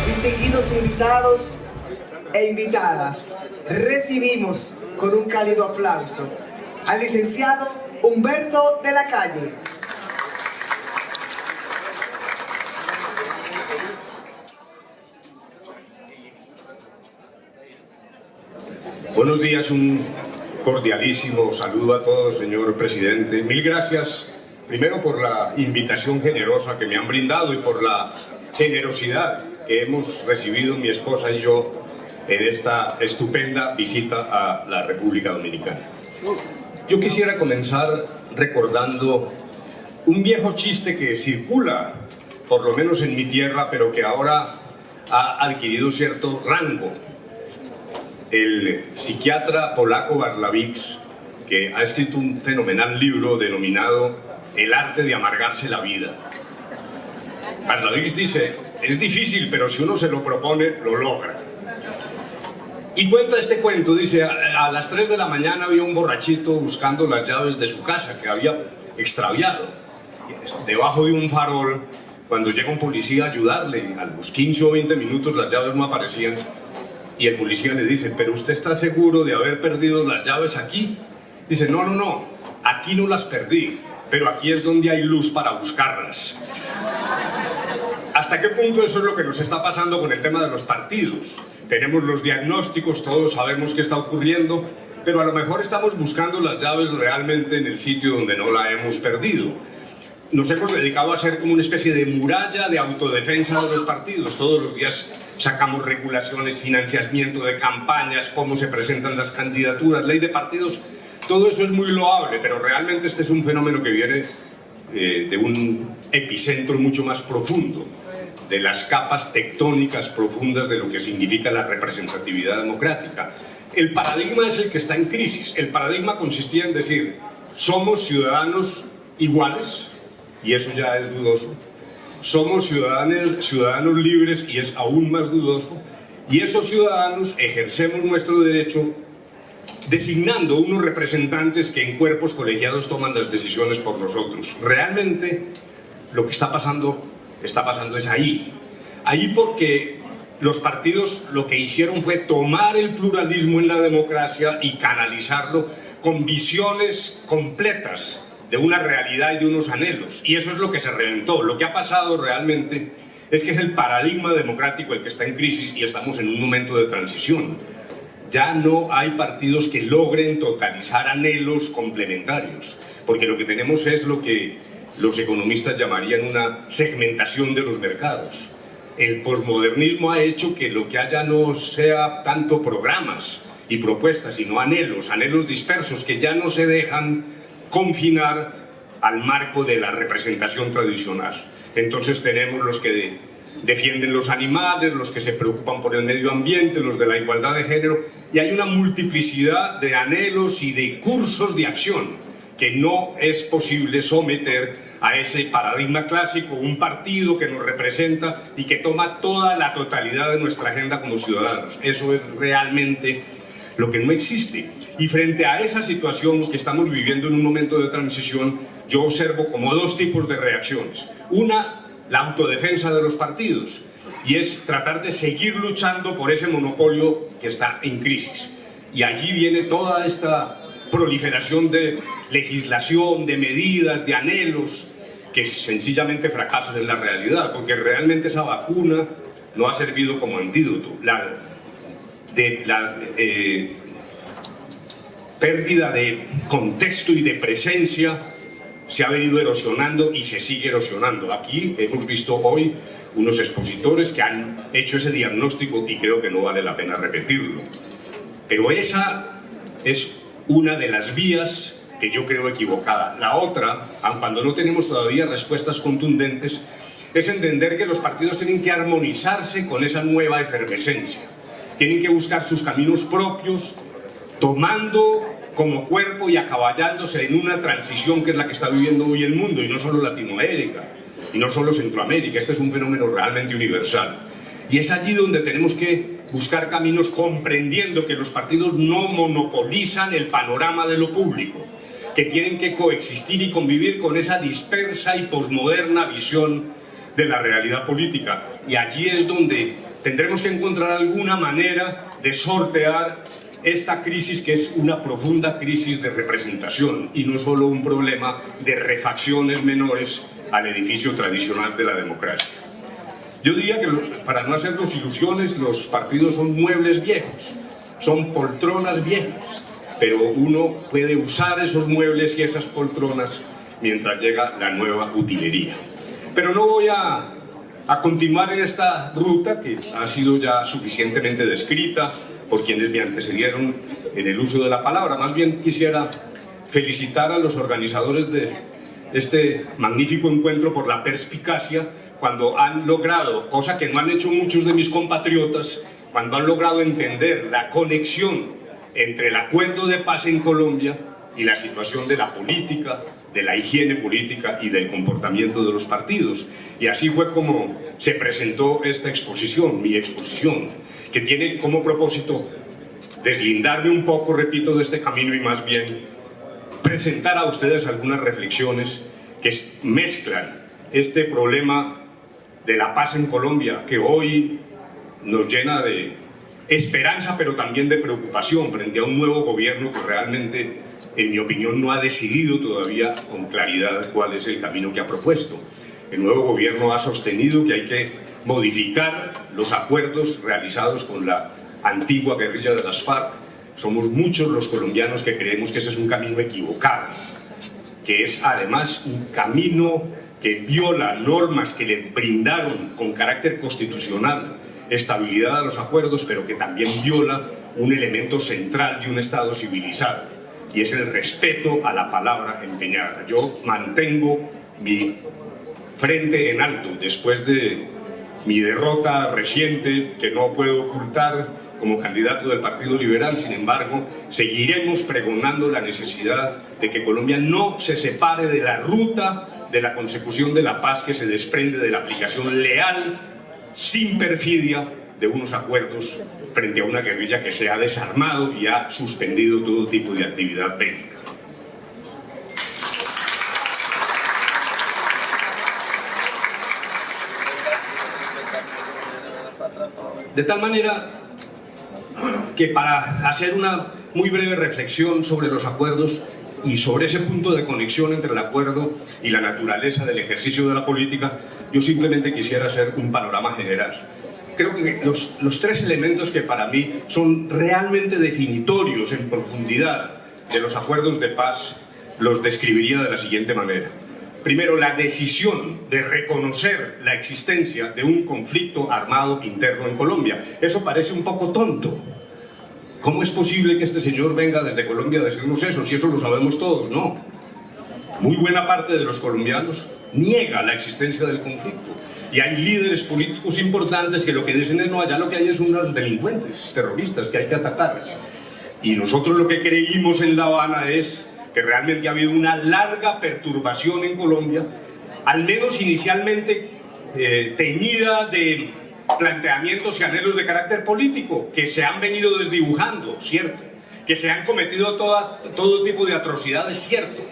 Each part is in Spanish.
distinguidos invitados e invitadas, recibimos con un cálido aplauso al licenciado Humberto de la Calle. Buenos días, un cordialísimo saludo a todos, señor presidente. Mil gracias, primero por la invitación generosa que me han brindado y por la generosidad que hemos recibido mi esposa y yo en esta estupenda visita a la República Dominicana. Yo quisiera comenzar recordando un viejo chiste que circula, por lo menos en mi tierra, pero que ahora ha adquirido cierto rango. El psiquiatra polaco Barlavix, que ha escrito un fenomenal libro denominado El arte de amargarse la vida. Barlavix dice, es difícil, pero si uno se lo propone, lo logra. Y cuenta este cuento, dice, a las 3 de la mañana había un borrachito buscando las llaves de su casa que había extraviado. Debajo de un farol, cuando llega un policía a ayudarle, a los 15 o 20 minutos las llaves no aparecían. Y el policía le dice, ¿pero usted está seguro de haber perdido las llaves aquí? Dice, no, aquí no las perdí, pero aquí es donde hay luz para buscarlas. ¿Hasta qué punto eso es lo que nos está pasando con el tema de los partidos? Tenemos los diagnósticos, todos sabemos qué está ocurriendo, pero a lo mejor estamos buscando las llaves realmente en el sitio donde no la hemos perdido. Nos hemos dedicado a hacer como una especie de muralla de autodefensa de los partidos. Todos los días sacamos regulaciones, financiamiento de campañas, cómo se presentan las candidaturas, ley de partidos. Todo eso es muy loable, pero realmente este es un fenómeno que viene de un epicentro mucho más profundo, de las capas tectónicas profundas de lo que significa la representatividad democrática. El paradigma es el que está en crisis. El paradigma consistía en decir, somos ciudadanos iguales, y eso ya es dudoso. Somos ciudadanos libres, y es aún más dudoso. Y esos ciudadanos ejercemos nuestro derecho designando unos representantes que en cuerpos colegiados toman las decisiones por nosotros. Realmente lo que está pasando es ahí. Ahí porque los partidos lo que hicieron fue tomar el pluralismo en la democracia y canalizarlo con visiones completas de una realidad y de unos anhelos, y eso es lo que se reventó. Lo que ha pasado realmente es que es el paradigma democrático el que está en crisis y estamos en un momento de transición. Ya no hay partidos que logren totalizar anhelos complementarios, porque lo que tenemos es lo que los economistas llamarían una segmentación de los mercados. El posmodernismo ha hecho que lo que haya no sea tanto programas y propuestas, sino anhelos dispersos que ya no se dejan confinar al marco de la representación tradicional. Entonces tenemos los que defienden los animales, los que se preocupan por el medio ambiente, los de la igualdad de género, y hay una multiplicidad de anhelos y de cursos de acción que no es posible someter a ese paradigma clásico, un partido que nos representa y que toma toda la totalidad de nuestra agenda como ciudadanos. Eso es realmente lo que no existe. Y frente a esa situación que estamos viviendo en un momento de transición, yo observo como dos tipos de reacciones. Una, la autodefensa de los partidos, y es tratar de seguir luchando por ese monopolio que está en crisis. Y allí viene toda esta proliferación de legislación, de medidas, de anhelos, que sencillamente fracasan en la realidad, porque realmente esa vacuna no ha servido como antídoto. La pérdida de contexto y de presencia se ha venido erosionando y se sigue erosionando. Aquí hemos visto hoy unos expositores que han hecho ese diagnóstico y creo que no vale la pena repetirlo. Pero esa es una de las vías que yo creo equivocada. La otra, aun cuando no tenemos todavía respuestas contundentes, es entender que los partidos tienen que armonizarse con esa nueva efervescencia. Tienen que buscar sus caminos propios, tomando como cuerpo y acaballándose en una transición que es la que está viviendo hoy el mundo, y no solo Latinoamérica, y no solo Centroamérica. Este es un fenómeno realmente universal. Y es allí donde tenemos que buscar caminos comprendiendo que los partidos no monopolizan el panorama de lo público, que tienen que coexistir y convivir con esa dispersa y posmoderna visión de la realidad política. Y allí es donde tendremos que encontrar alguna manera de sortear esta crisis, que es una profunda crisis de representación y no solo un problema de refacciones menores al edificio tradicional de la democracia. Yo diría que, para no hacernos ilusiones, los partidos son muebles viejos, son poltronas viejas, pero uno puede usar esos muebles y esas poltronas mientras llega la nueva utilería. Pero no voy a continuar en esta ruta que ha sido ya suficientemente descrita por quienes me antecedieron en el uso de la palabra. Más bien quisiera felicitar a los organizadores de este magnífico encuentro por la perspicacia cuando han logrado, cosa que no han hecho muchos de mis compatriotas, cuando han logrado entender la conexión entre el acuerdo de paz en Colombia y la situación de la política, de la higiene política y del comportamiento de los partidos. Y así fue como se presentó esta exposición, mi exposición, que tiene como propósito deslindarme un poco, repito, de este camino y más bien presentar a ustedes algunas reflexiones que mezclan este problema de la paz en Colombia, que hoy nos llena de esperanza, pero también de preocupación frente a un nuevo gobierno que realmente, en mi opinión, no ha decidido todavía con claridad cuál es el camino que ha propuesto. El nuevo gobierno ha sostenido que hay que modificar los acuerdos realizados con la antigua guerrilla de las FARC. Somos muchos los colombianos que creemos que ese es un camino equivocado, que es además un camino que viola normas que le brindaron con carácter constitucional estabilidad a los acuerdos, pero que también viola un elemento central de un Estado civilizado, y es el respeto a la palabra empeñada. Yo mantengo mi frente en alto después de mi derrota reciente, que no puedo ocultar como candidato del Partido Liberal. Sin embargo, seguiremos pregonando la necesidad de que Colombia no se separe de la ruta de la consecución de la paz que se desprende de la aplicación leal, sin perfidia, de unos acuerdos frente a una guerrilla que se ha desarmado y ha suspendido todo tipo de actividad bélica. De tal manera que, para hacer una muy breve reflexión sobre los acuerdos y sobre ese punto de conexión entre el acuerdo y la naturaleza del ejercicio de la política, yo simplemente quisiera hacer un panorama general. Creo que los tres elementos que para mí son realmente definitorios en profundidad de los acuerdos de paz los describiría de la siguiente manera. Primero, la decisión de reconocer la existencia de un conflicto armado interno en Colombia. Eso parece un poco tonto. ¿Cómo es posible que este señor venga desde Colombia a decirnos eso, si eso lo sabemos todos? No. Muy buena parte de los colombianos niega la existencia del conflicto. Y hay líderes políticos importantes que lo que dicen es: no, allá lo que hay es unos delincuentes, terroristas que hay que atacar. Y nosotros lo que creímos en La Habana es que realmente ha habido una larga perturbación en Colombia, al menos inicialmente teñida de planteamientos y anhelos de carácter político, que se han venido desdibujando, cierto, que se han cometido todo tipo de atrocidades, cierto,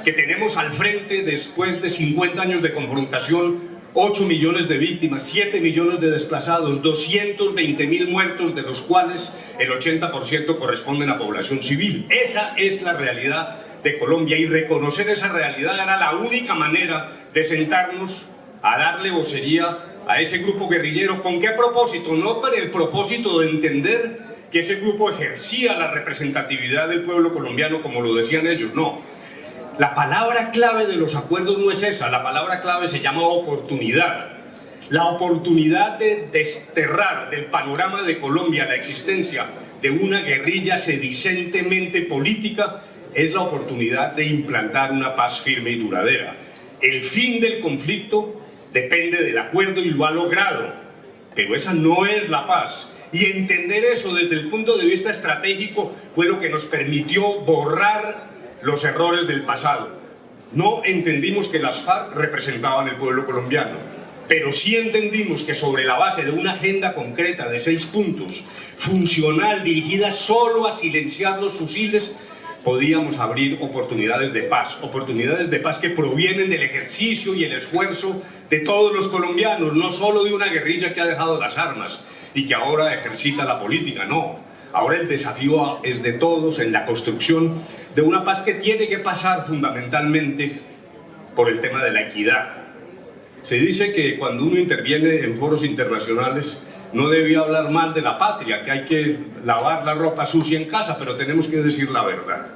que tenemos al frente, después de 50 años de confrontación, 8 millones de víctimas, 7 millones de desplazados, 220.000 muertos, de los cuales el 80% corresponden a población civil. Esa es la realidad de Colombia, y reconocer esa realidad era la única manera de sentarnos a darle vocería a ese grupo guerrillero. ¿Con qué propósito? No con el propósito de entender que ese grupo ejercía la representatividad del pueblo colombiano, como lo decían ellos, no. La palabra clave de los acuerdos no es esa, la palabra clave se llama oportunidad. La oportunidad de desterrar del panorama de Colombia la existencia de una guerrilla sedicentemente política es la oportunidad de implantar una paz firme y duradera. El fin del conflicto depende del acuerdo y lo ha logrado, pero esa no es la paz. Y entender eso desde el punto de vista estratégico fue lo que nos permitió borrar los errores del pasado. No entendimos que las FARC representaban el pueblo colombiano, pero sí entendimos que, sobre la base de una agenda concreta de 6 puntos, funcional, dirigida solo a silenciar los fusiles, podíamos abrir oportunidades de paz que provienen del ejercicio y el esfuerzo de todos los colombianos, no solo de una guerrilla que ha dejado las armas y que ahora ejercita la política, no. Ahora el desafío es de todos en la construcción de una paz que tiene que pasar fundamentalmente por el tema de la equidad. Se dice que cuando uno interviene en foros internacionales no debe hablar mal de la patria, que hay que lavar la ropa sucia en casa, pero tenemos que decir la verdad.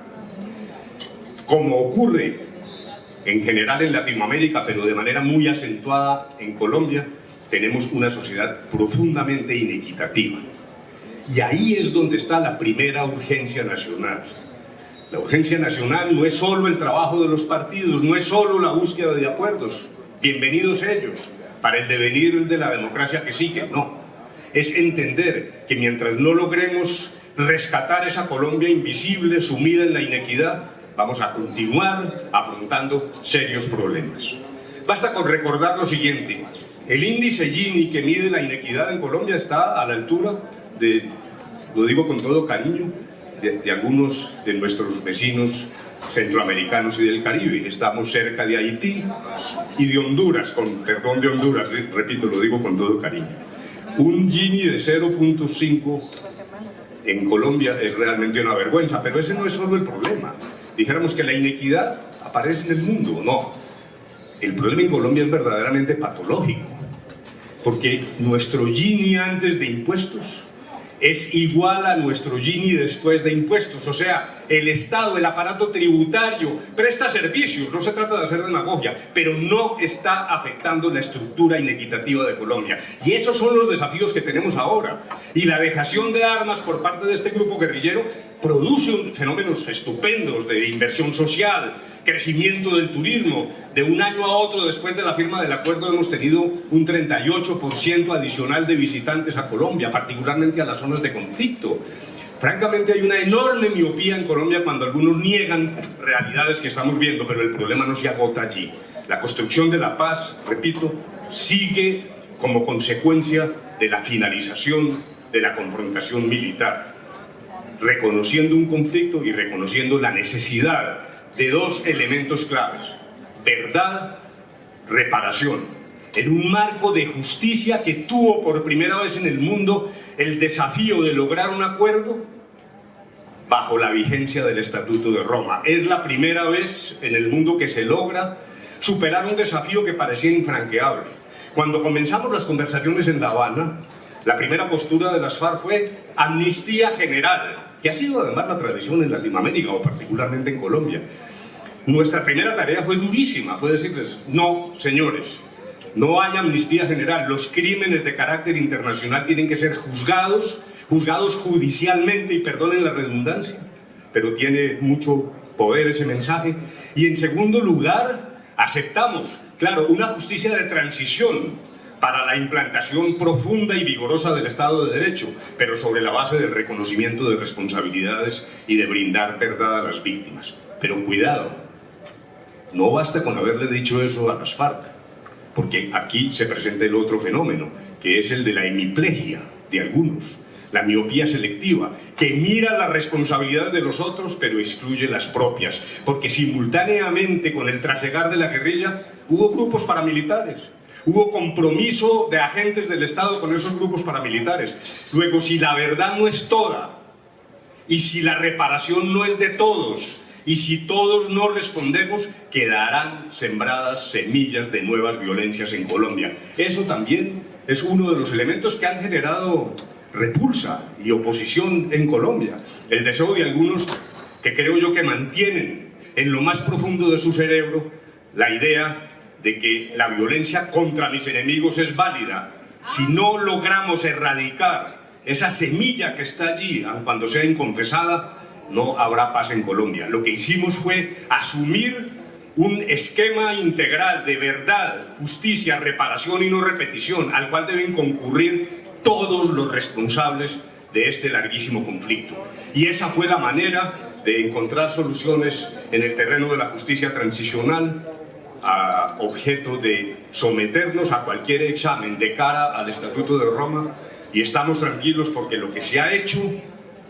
Como ocurre en general en Latinoamérica, pero de manera muy acentuada en Colombia, tenemos una sociedad profundamente inequitativa. Y ahí es donde está la primera urgencia nacional. La urgencia nacional no es solo el trabajo de los partidos, no es solo la búsqueda de acuerdos, bienvenidos ellos, para el devenir de la democracia que sigue, no. Es entender que mientras no logremos rescatar esa Colombia invisible, sumida en la inequidad, vamos a continuar afrontando serios problemas. Basta con recordar lo siguiente: el índice Gini que mide la inequidad en Colombia está a la altura de, lo digo con todo cariño, de algunos de nuestros vecinos centroamericanos y del Caribe. Estamos cerca de Haití y de Honduras, con perdón de Honduras, repito, lo digo con todo cariño. Un Gini de 0.5 en Colombia es realmente una vergüenza, pero ese no es solo el problema. Dijéramos que la inequidad aparece en el mundo, no. El problema en Colombia es verdaderamente patológico, porque nuestro Gini antes de impuestos es igual a nuestro Gini después de impuestos. O sea, el Estado, el aparato tributario, presta servicios, no se trata de hacer demagogia, pero no está afectando la estructura inequitativa de Colombia. Y esos son los desafíos que tenemos ahora. Y la dejación de armas por parte de este grupo guerrillero produce fenómenos estupendos de inversión social, crecimiento del turismo. De un año a otro, después de la firma del acuerdo, hemos tenido un 38% adicional de visitantes a Colombia, particularmente a las zonas de conflicto. Francamente, hay una enorme miopía en Colombia cuando algunos niegan realidades que estamos viendo, pero el problema no se agota allí. La construcción de la paz, repito, sigue como consecuencia de la finalización de la confrontación militar, reconociendo un conflicto y reconociendo la necesidad de dos elementos claves: verdad, reparación, en un marco de justicia que tuvo por primera vez en el mundo el desafío de lograr un acuerdo bajo la vigencia del Estatuto de Roma. Es la primera vez en el mundo que se logra superar un desafío que parecía infranqueable. Cuando comenzamos las conversaciones en La Habana, la primera postura de las FARC fue amnistía general, que ha sido además la tradición en Latinoamérica, o particularmente en Colombia. Nuestra primera tarea fue durísima, fue decirles: no, señores, no hay amnistía general, los crímenes de carácter internacional tienen que ser juzgados judicialmente, y perdonen la redundancia, pero tiene mucho poder ese mensaje. Y en segundo lugar, aceptamos, claro, una justicia de transición para la implantación profunda y vigorosa del Estado de Derecho, pero sobre la base del reconocimiento de responsabilidades y de brindar verdad a las víctimas. Pero cuidado, no basta con haberle dicho eso a las FARC, porque aquí se presenta el otro fenómeno, que es el de la hemiplegia de algunos, la miopía selectiva, que mira las responsabilidades de los otros pero excluye las propias, porque simultáneamente con el trasegar de la guerrilla hubo grupos paramilitares, hubo compromiso de agentes del Estado con esos grupos paramilitares. Luego, si la verdad no es toda, y si la reparación no es de todos, y si todos no respondemos, quedarán sembradas semillas de nuevas violencias en Colombia. Eso también es uno de los elementos que han generado repulsa y oposición en Colombia. El deseo de algunos, que creo yo que mantienen en lo más profundo de su cerebro la idea de que la violencia contra mis enemigos es válida. Si no logramos erradicar esa semilla que está allí, aun cuando sea inconfesada, no habrá paz en Colombia. Lo que hicimos fue asumir un esquema integral de verdad, justicia, reparación y no repetición, al cual deben concurrir todos los responsables de este larguísimo conflicto. Y esa fue la manera de encontrar soluciones en el terreno de la justicia transicional, a objeto de someternos a cualquier examen de cara al Estatuto de Roma, y estamos tranquilos porque lo que se ha hecho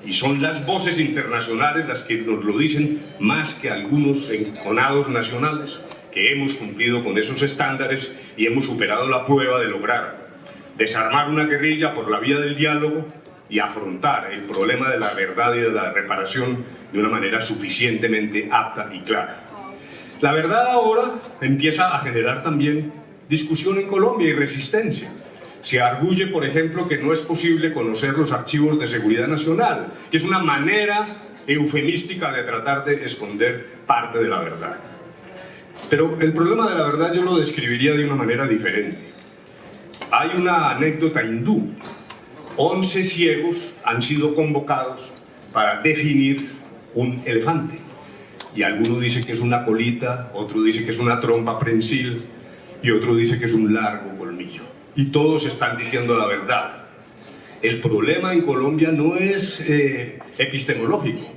Y son las voces internacionales las que nos lo dicen más que algunos enconados nacionales, que hemos cumplido con esos estándares y hemos superado la prueba de lograr desarmar una guerrilla por la vía del diálogo y afrontar el problema de la verdad y de la reparación de una manera suficientemente apta y clara. La verdad ahora empieza a generar también discusión en Colombia y resistencia. Se arguye, por ejemplo, que no es posible conocer los archivos de seguridad nacional, que es una manera eufemística de tratar de esconder parte de la verdad. Pero el problema de la verdad yo lo describiría de una manera diferente. Hay una anécdota hindú. 11 ciegos han sido convocados para definir un elefante. Y alguno dice que es una colita, otro dice que es una trompa prensil y otro dice que es un largo colmillo. Y todos están diciendo la verdad. El problema en Colombia no es epistemológico,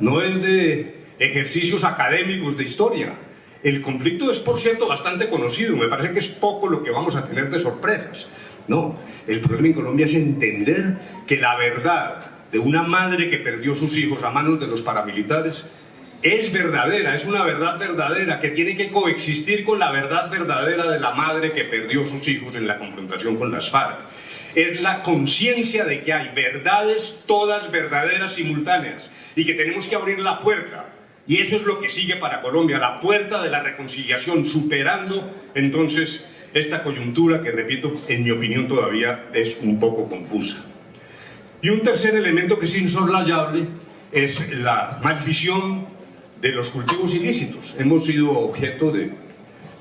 no es de ejercicios académicos de historia. El conflicto es, por cierto, bastante conocido. Me parece que es poco lo que vamos a tener de sorpresas. No, el problema en Colombia es entender que la verdad de una madre que perdió sus hijos a manos de los paramilitares es verdadera, es una verdad verdadera que tiene que coexistir con la verdad verdadera de la madre que perdió sus hijos en la confrontación con las FARC. Es la conciencia de que hay verdades todas verdaderas simultáneas y que tenemos que abrir la puerta. Y eso es lo que sigue para Colombia, la puerta de la reconciliación, superando entonces esta coyuntura que, repito, en mi opinión todavía es un poco confusa. Y un tercer elemento que es insoslayable es la maldición de los cultivos ilícitos. Hemos sido objeto de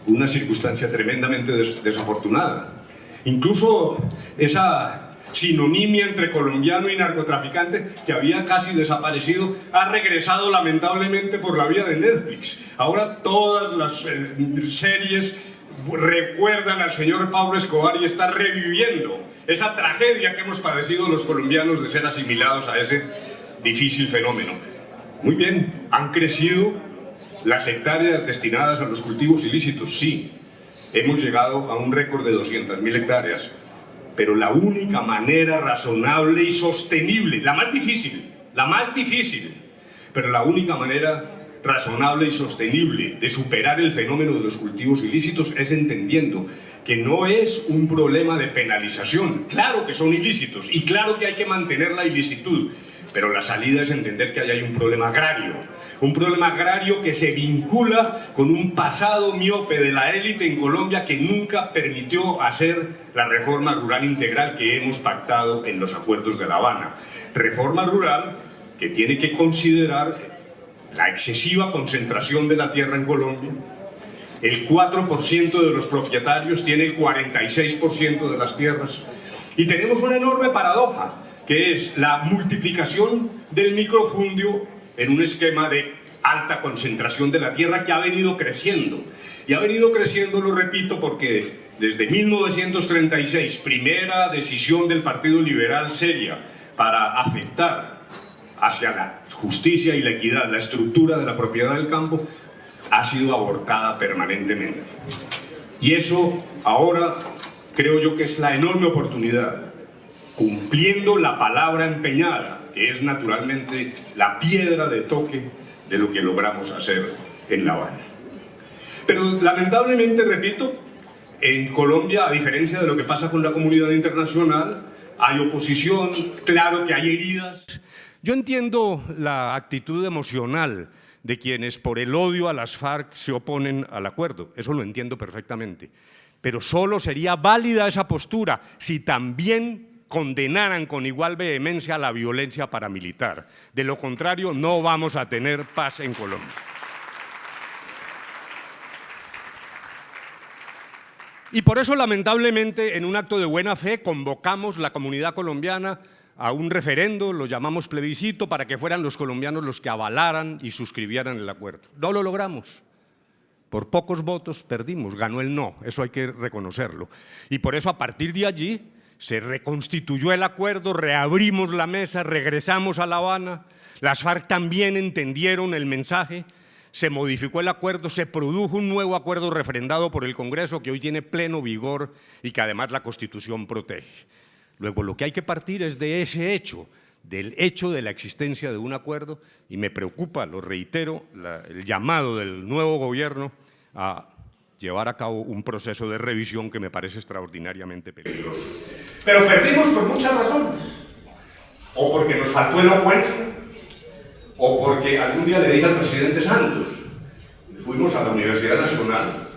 una circunstancia tremendamente desafortunada. Incluso esa sinonimia entre colombiano y narcotraficante, que había casi desaparecido, ha regresado lamentablemente por la vía de Netflix. Ahora todas las series recuerdan al señor Pablo Escobar y está reviviendo esa tragedia que hemos padecido los colombianos de ser asimilados a ese difícil fenómeno. Muy bien, han crecido las hectáreas destinadas a los cultivos ilícitos, sí. Hemos llegado a un récord de 200.000 hectáreas. Pero la única manera razonable y sostenible, la más difícil, pero la única manera razonable y sostenible de superar el fenómeno de los cultivos ilícitos es entendiendo que no es un problema de penalización. Claro que son ilícitos y claro que hay que mantener la ilicitud, pero la salida es entender que ahí hay un problema agrario que se vincula con un pasado miope de la élite en Colombia que nunca permitió hacer la reforma rural integral que hemos pactado en los acuerdos de La Habana. Reforma rural que tiene que considerar la excesiva concentración de la tierra en Colombia. El 4% de los propietarios tiene el 46% de las tierras. Y tenemos una enorme paradoja, que es la multiplicación del microfundio en un esquema de alta concentración de la tierra que ha venido creciendo. Y ha venido creciendo, lo repito, porque desde 1936, primera decisión del Partido Liberal seria para afectar hacia la justicia y la equidad, la estructura de la propiedad del campo, ha sido abortada permanentemente. Y eso ahora creo yo que es la enorme oportunidad, cumpliendo la palabra empeñada, que es naturalmente la piedra de toque de lo que logramos hacer en La Habana. Pero lamentablemente, repito, en Colombia, a diferencia de lo que pasa con la comunidad internacional, hay oposición, claro que hay heridas. Yo entiendo la actitud emocional de quienes por el odio a las FARC se oponen al acuerdo, eso lo entiendo perfectamente, pero solo sería válida esa postura si también condenaran con igual vehemencia la violencia paramilitar. De lo contrario, no vamos a tener paz en Colombia. Y por eso, lamentablemente, en un acto de buena fe, convocamos la comunidad colombiana a un referendo, lo llamamos plebiscito, para que fueran los colombianos los que avalaran y suscribieran el acuerdo. No lo logramos. Por pocos votos perdimos, ganó el no, eso hay que reconocerlo. Y por eso, a partir de allí, se reconstituyó el acuerdo, reabrimos la mesa, regresamos a La Habana, las FARC también entendieron el mensaje, se modificó el acuerdo, se produjo un nuevo acuerdo refrendado por el Congreso que hoy tiene pleno vigor y que además la Constitución protege. Luego lo que hay que partir es de ese hecho, del hecho de la existencia de un acuerdo y me preocupa, lo reitero, el llamado del nuevo gobierno a llevar a cabo un proceso de revisión que me parece extraordinariamente peligroso. Pero perdimos por muchas razones, o porque nos faltó elocuencia, o porque algún día le dije al presidente Santos, fuimos a la Universidad Nacional,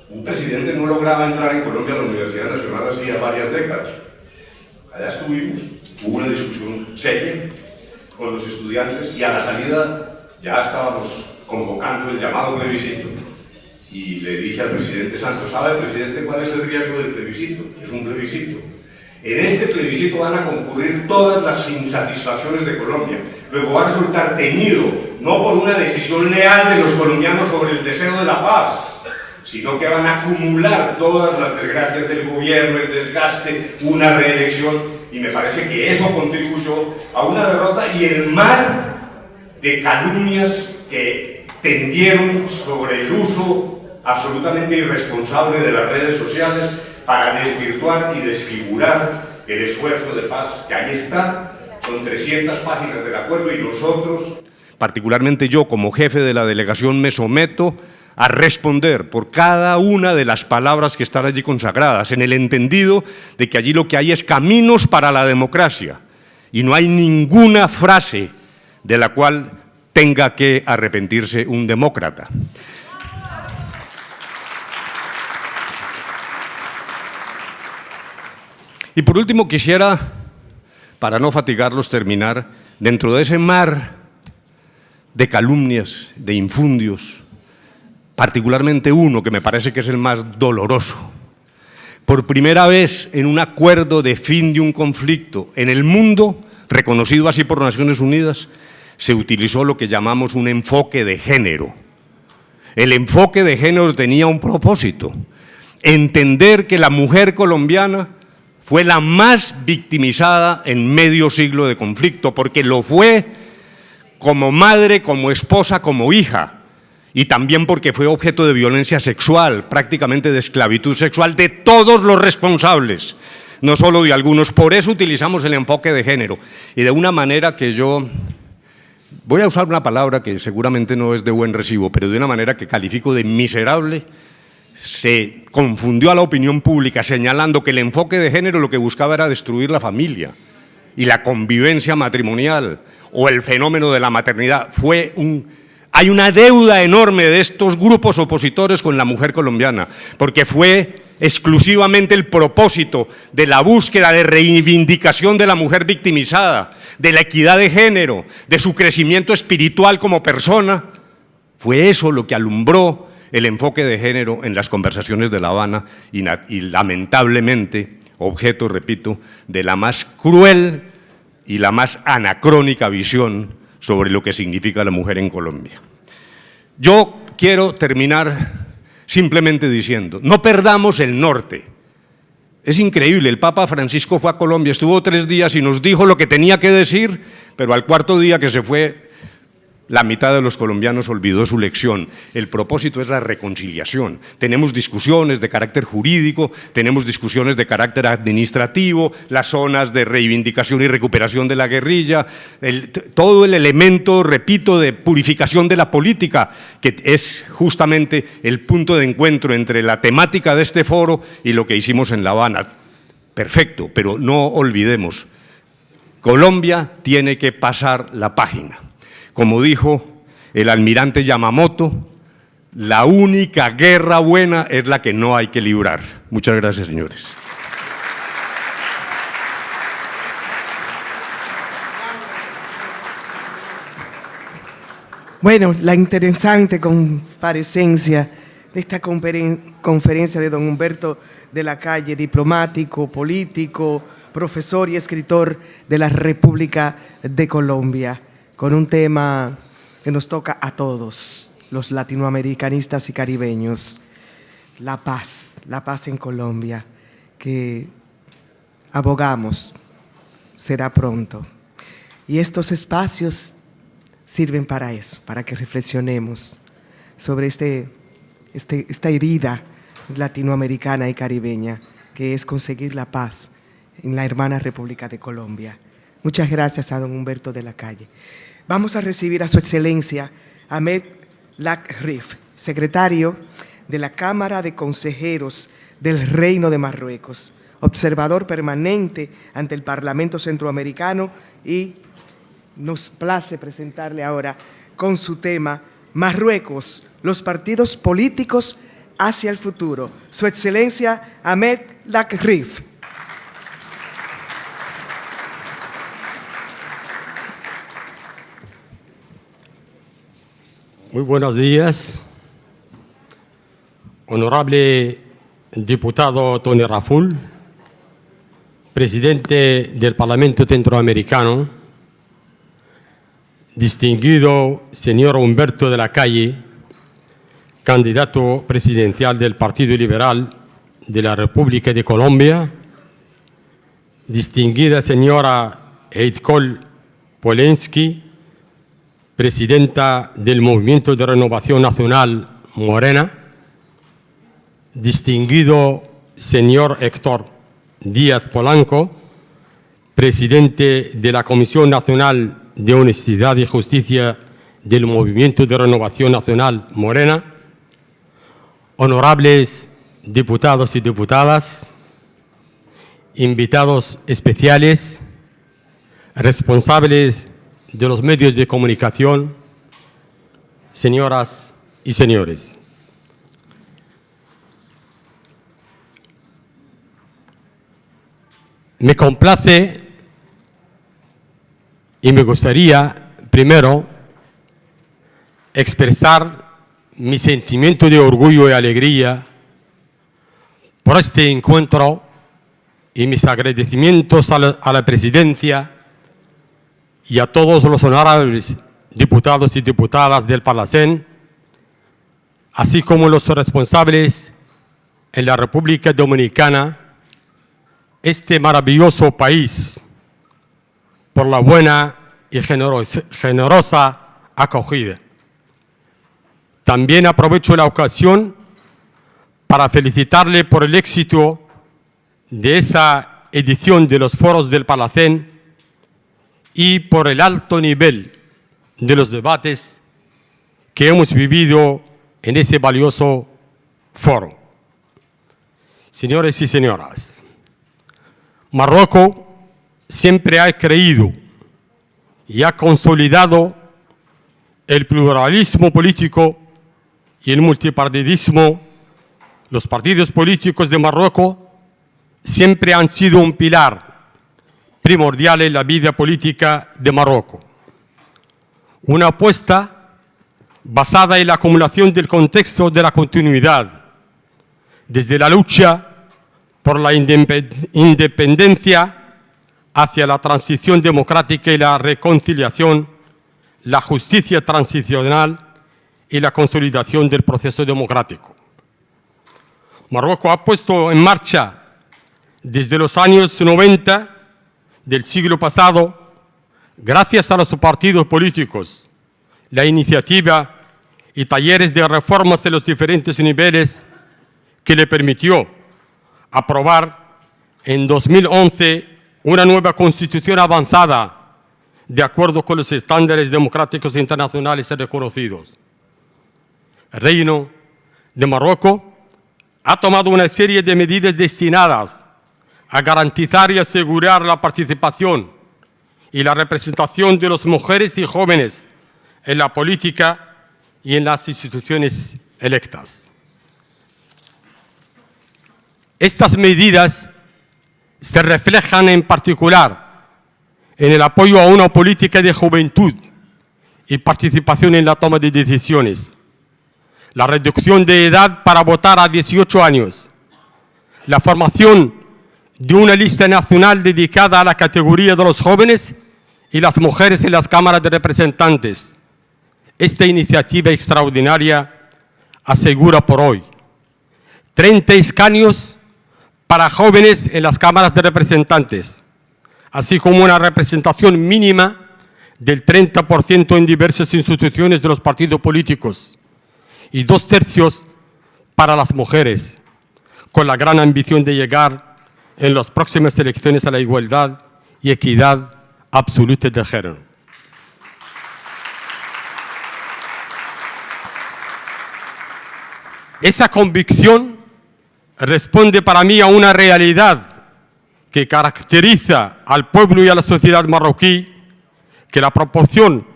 un presidente no lograba entrar en Colombia a la Universidad Nacional hacía varias décadas. Allá estuvimos, hubo una discusión seria con los estudiantes y a la salida ya estábamos convocando el llamado plebiscito. Y le dije al presidente Santos, ¿sabe, presidente, cuál es el riesgo del plebiscito? Es un plebiscito. En este plebiscito van a concurrir todas las insatisfacciones de Colombia. Luego va a resultar teñido, no por una decisión leal de los colombianos sobre el deseo de la paz, sino que van a acumular todas las desgracias del gobierno, el desgaste, una reelección, y me parece que eso contribuyó a una derrota y el mar de calumnias que tendieron sobre el uso absolutamente irresponsable de las redes sociales para desvirtuar y desfigurar el esfuerzo de paz, que ahí está, son 300 páginas del acuerdo y nosotros, particularmente yo como jefe de la delegación, me someto a responder por cada una de las palabras que están allí consagradas, en el entendido de que allí lo que hay es caminos para la democracia y no hay ninguna frase de la cual tenga que arrepentirse un demócrata. Y por último quisiera, para no fatigarlos, terminar dentro de ese mar de calumnias, de infundios, particularmente uno que me parece que es el más doloroso. Por primera vez en un acuerdo de fin de un conflicto en el mundo, reconocido así por Naciones Unidas, se utilizó lo que llamamos un enfoque de género. El enfoque de género tenía un propósito: entender que la mujer colombiana fue la más victimizada en medio siglo de conflicto, porque lo fue como madre, como esposa, como hija, y también porque fue objeto de violencia sexual, prácticamente de esclavitud sexual, de todos los responsables, no solo de algunos. Por eso utilizamos el enfoque de género, y de una manera que yo voy a usar una palabra que seguramente no es de buen recibo, pero de una manera que califico de miserable. Se confundió a la opinión pública señalando que el enfoque de género lo que buscaba era destruir la familia y la convivencia matrimonial o el fenómeno de la maternidad. Hay una deuda enorme de estos grupos opositores con la mujer colombiana, porque fue exclusivamente el propósito de la búsqueda de reivindicación de la mujer victimizada, de la equidad de género, de su crecimiento espiritual como persona. Fue eso lo que alumbró el enfoque de género en las conversaciones de La Habana y lamentablemente objeto, repito, de la más cruel y la más anacrónica visión sobre lo que significa la mujer en Colombia. Yo quiero terminar simplemente diciendo, no perdamos el norte. Es increíble, el Papa Francisco fue a Colombia, estuvo 3 días y nos dijo lo que tenía que decir, pero al 4.º día que se fue, la mitad de los colombianos olvidó su lección. El propósito es la reconciliación. Tenemos discusiones de carácter jurídico, tenemos discusiones de carácter administrativo, las zonas de reivindicación y recuperación de la guerrilla, todo el elemento, repito, de purificación de la política, que es justamente el punto de encuentro entre la temática de este foro y lo que hicimos en La Habana. Perfecto, pero no olvidemos, Colombia tiene que pasar la página. Como dijo el almirante Yamamoto, la única guerra buena es la que no hay que librar. Muchas gracias, señores. Bueno, la interesante comparecencia de esta conferencia de don Humberto de la Calle, diplomático, político, profesor y escritor de la República de Colombia, con un tema que nos toca a todos, los latinoamericanistas y caribeños, la paz en Colombia, que abogamos será pronto. Y estos espacios sirven para eso, para que reflexionemos sobre esta herida latinoamericana y caribeña, que es conseguir la paz en la hermana República de Colombia. Muchas gracias a don Humberto de la Calle. Vamos a recibir a su excelencia Ahmed Lakrif, secretario de la Cámara de Consejeros del Reino de Marruecos, observador permanente ante el Parlamento Centroamericano, y nos place presentarle ahora con su tema Marruecos, los partidos políticos hacia el futuro. Su excelencia Ahmed Lakrif. Muy buenos días, honorable diputado Tony Raful, presidente del Parlamento Centroamericano, distinguido señor Humberto de la Calle, candidato presidencial del Partido Liberal de la República de Colombia, distinguida señora Heitkol Polensky, presidenta del Movimiento de Renovación Nacional Morena, distinguido señor Héctor Díaz Polanco, presidente de la Comisión Nacional de Honestidad y Justicia del Movimiento de Renovación Nacional Morena, honorables diputados y diputadas, invitados especiales, responsables de los medios de comunicación, señoras y señores. Me complace y me gustaría primero expresar mi sentimiento de orgullo y alegría por este encuentro y mis agradecimientos a la presidencia y a todos los honorables diputados y diputadas del Parlacén, así como los responsables en la República Dominicana, este maravilloso país, por la buena y generosa acogida. También aprovecho la ocasión para felicitarle por el éxito de esa edición de los foros del Parlacén y por el alto nivel de los debates que hemos vivido en ese valioso foro. Señores y señoras, Marruecos siempre ha creído y ha consolidado el pluralismo político y el multipartidismo. Los partidos políticos de Marruecos siempre han sido un pilar primordial en la vida política de Marruecos. Una apuesta basada en la acumulación del contexto de la continuidad, desde la lucha por la independencia hacia la transición democrática y la reconciliación, la justicia transicional y la consolidación del proceso democrático. Marruecos ha puesto en marcha desde los años 90 del siglo pasado, gracias a los partidos políticos, la iniciativa y talleres de reformas en los diferentes niveles que le permitió aprobar en 2011 una nueva constitución avanzada de acuerdo con los estándares democráticos internacionales reconocidos. El Reino de Marruecos ha tomado una serie de medidas destinadas a garantizar y asegurar la participación y la representación de las mujeres y jóvenes en la política y en las instituciones electas. Estas medidas se reflejan en particular en el apoyo a una política de juventud y participación en la toma de decisiones, la reducción de edad para votar a 18 años, la formación de una lista nacional dedicada a la categoría de los jóvenes y las mujeres en las cámaras de representantes. Esta iniciativa extraordinaria asegura por hoy 30 escaños para jóvenes en las cámaras de representantes, así como una representación mínima del 30% en diversas instituciones de los partidos políticos y 2/3 para las mujeres, con la gran ambición de llegar en las próximas elecciones a la igualdad y equidad absoluta del género. Esa convicción responde para mí a una realidad que caracteriza al pueblo y a la sociedad marroquí, que la proporción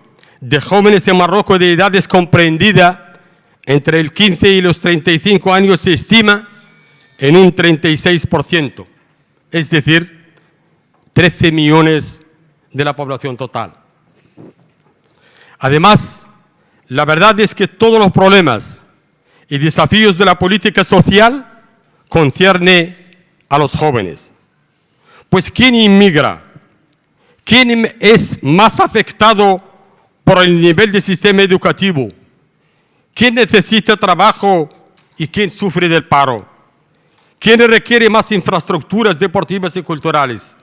de jóvenes en Marruecos de edades comprendida entre el 15 y los 35 años se estima en un 36%, es decir, 13 millones de la población total. Además, la verdad es que todos los problemas y desafíos de la política social concierne a los jóvenes. Pues ¿quién inmigra? ¿Quién es más afectado por el nivel del sistema educativo? ¿Quién necesita trabajo y quién sufre del paro? ¿Quién requiere más infraestructuras deportivas y culturales?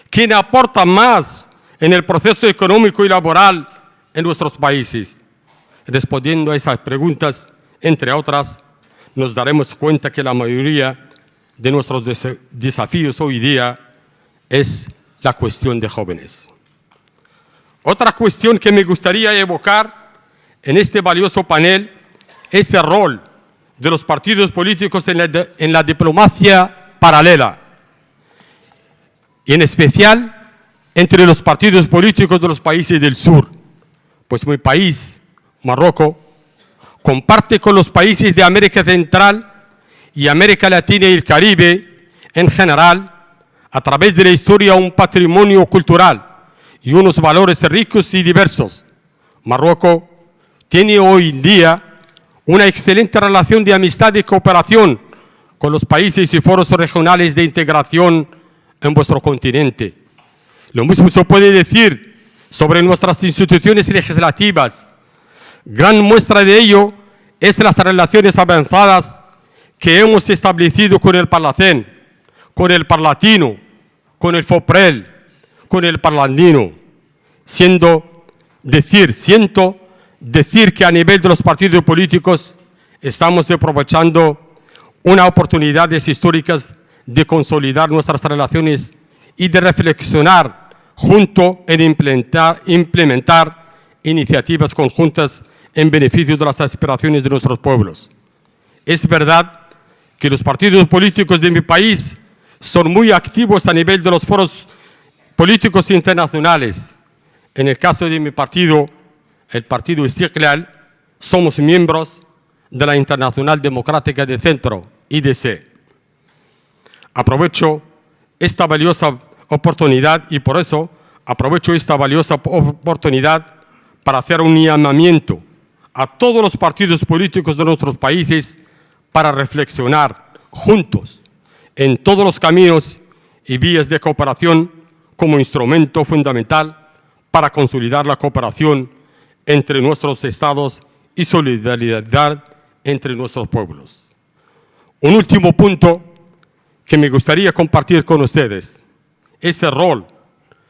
¿Quién aporta más en el proceso económico y laboral en nuestros países? Respondiendo a esas preguntas, entre otras, nos daremos cuenta que la mayoría de nuestros desafíos hoy día es la cuestión de jóvenes. Otra cuestión que me gustaría evocar en este valioso panel es el rol de los partidos políticos en la diplomacia paralela, y en especial entre los partidos políticos de los países del sur, pues mi país, Marruecos, comparte con los países de América Central y América Latina y el Caribe en general, a través de la historia, un patrimonio cultural y unos valores ricos y diversos. Marruecos tiene hoy en día una excelente relación de amistad y cooperación con los países y foros regionales de integración en vuestro continente. Lo mismo se puede decir sobre nuestras instituciones legislativas. Gran muestra de ello es las relaciones avanzadas que hemos establecido con el Parlacén, con el Parlatino, con el FOPREL, con el Parlandino. Siento decir que a nivel de los partidos políticos estamos aprovechando unas oportunidades históricas de consolidar nuestras relaciones y de reflexionar junto en implementar iniciativas conjuntas en beneficio de las aspiraciones de nuestros pueblos. Es verdad que los partidos políticos de mi país son muy activos a nivel de los foros políticos internacionales. En el caso de mi partido, el Partido Istiqlal, somos miembros de la Internacional Democrática de Centro, IDC. Aprovecho esta valiosa oportunidad y por eso aprovecho esta valiosa oportunidad para hacer un llamamiento a todos los partidos políticos de nuestros países para reflexionar juntos en todos los caminos y vías de cooperación como instrumento fundamental para consolidar la cooperación entre nuestros estados y solidaridad entre nuestros pueblos. Un último punto que me gustaría compartir con ustedes es el rol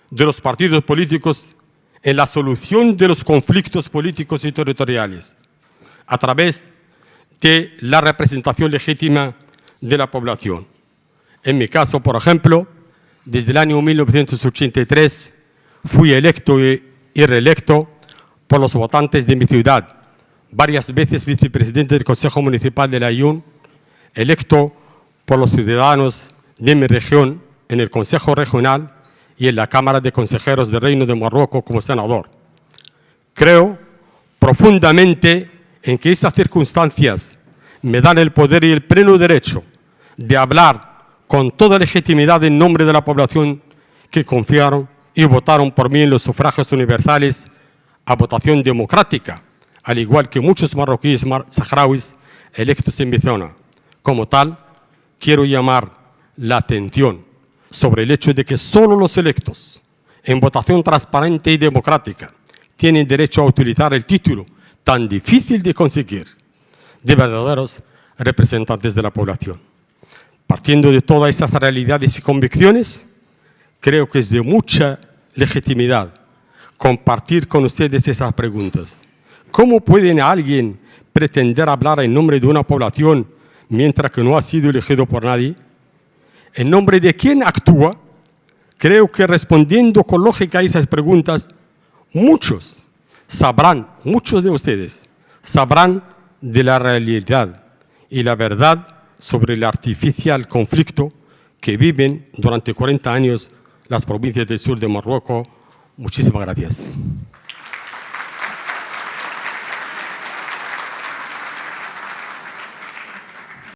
de los partidos políticos en la solución de los conflictos políticos y territoriales a través de la representación legítima de la población. En mi caso, por ejemplo, desde el año 1983 fui electo y reelecto por los votantes de mi ciudad, varias veces vicepresidente del Consejo Municipal de La Aaiún, electo por los ciudadanos de mi región en el Consejo Regional y en la Cámara de Consejeros del Reino de Marruecos como senador. Creo profundamente en que esas circunstancias me dan el poder y el pleno derecho de hablar con toda legitimidad en nombre de la población que confiaron y votaron por mí en los sufragios universales a votación democrática, al igual que muchos marroquíes saharauis electos en mi zona. Como tal, quiero llamar la atención sobre el hecho de que solo los electos en votación transparente y democrática tienen derecho a utilizar el título tan difícil de conseguir de verdaderos representantes de la población. Partiendo de todas estas realidades y convicciones, creo que es de mucha legitimidad compartir con ustedes esas preguntas. ¿Cómo puede alguien pretender hablar en nombre de una población mientras que no ha sido elegido por nadie? ¿En nombre de quién actúa? creo que respondiendo con lógica a esas preguntas, muchos de ustedes sabrán de la realidad y la verdad sobre el artificial conflicto que viven durante 40 años las provincias del sur de Marruecos. Muchísimas gracias.